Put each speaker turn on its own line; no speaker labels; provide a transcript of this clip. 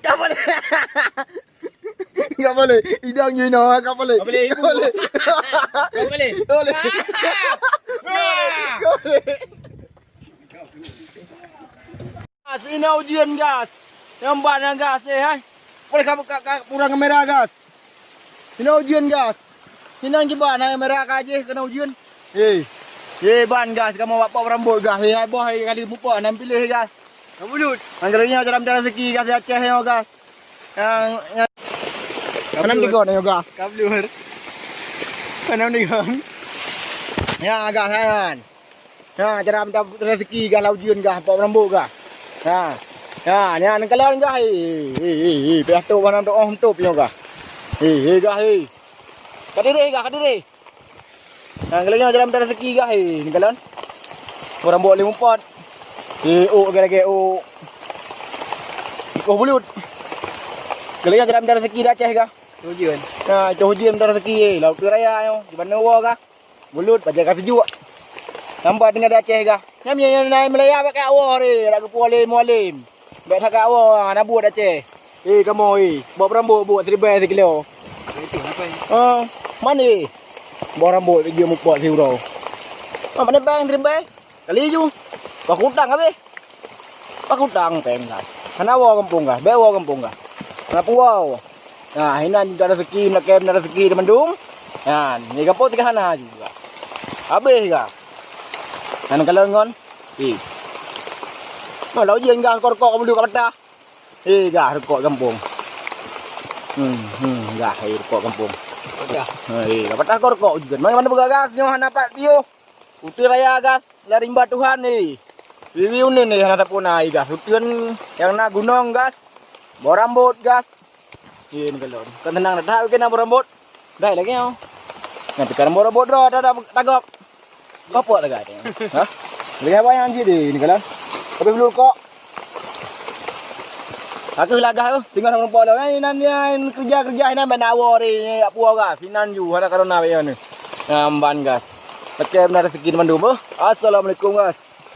Tak boleh. Tak boleh. Hidang you know, tak boleh.
Tak boleh.
Tak boleh.
Tak boleh.
Tak boleh. Tak boleh. Gas, ini ujian gas. Yang banyak gas hai. Boleh kamu kurang kamera gas. Ini ujian gas. Ini yang gimana kamera aja kena ujian. Ban gas kamu bawa rambut gas. Boh kali mupa nan pilih gas.
Kamu lut.
Anggalnya dalam rezeki gas Aceh yang gas. Yang Enam tiga ni gas.
Kablur.
Enam tiga. Ya gas kan. Ya cara dalam rezeki gas ujian gas bawa rambut gas. Ha. Ya ni an kalau gas. Piatu mana tu om tu punya gas. Gas. Kadiri gas kadiri. Anggalnya dalam rezeki gas ni kalau. Rambut 54. Gara-gara bulut. Kalau jalan darah rezeki dah Aceh kah?
Ujian.
Nah, ujian darah rezeki laut raya yo. Di mana wa kah? Bulut baca ka sejuk. Nampak dengan Aceh kah? Nyam yang naik Melaya pakai awak ni, lagu polim mualim. Baik tak awak nak buat Aceh. Kamu bawa rambut buat 3 kilo.
Itu apa ni?
Mana? Bawa rambut dia mau buat euro. Mana bang 3 kali ju. Pak hutang habis. Pak hutang tengah. Kana wa kampung kah? Bewa kampung kah? Kenapa wow? Nah, ini ada rezeki, nak kem ada rezeki di Mendung. Nah, ni kampung tiga hana juga. Habis kah? Kan kalau ngon? Kalau ujian kah korkok kamu duduk kat patah. Gah rekok kampung. Gah rekok kampung.
Dah.
Kat patah korkok juga. Mana bergagas nyoh dapat bio. Uti raya gas, lari rimba Tuhan ni. Review ni hana tak punai gas. Utian yang nak gunung gas. Bawa rambut gas. Ini kalau kan tenang dah kena bawa rambut. Dah lagi yo. Nanti kan bawa rambut dah tagap. Apa tak ada? Ha? Lihat apa yang jadi ni kalau. Tapi belum kok. Aku lagah tu, tinggal orang rupa dah. Nan kerja nan banawa ni apa gas. Finan ju hana karena apa ni. Namban gas. Pakai benar rezeki Bandung. Assalamualaikum gas.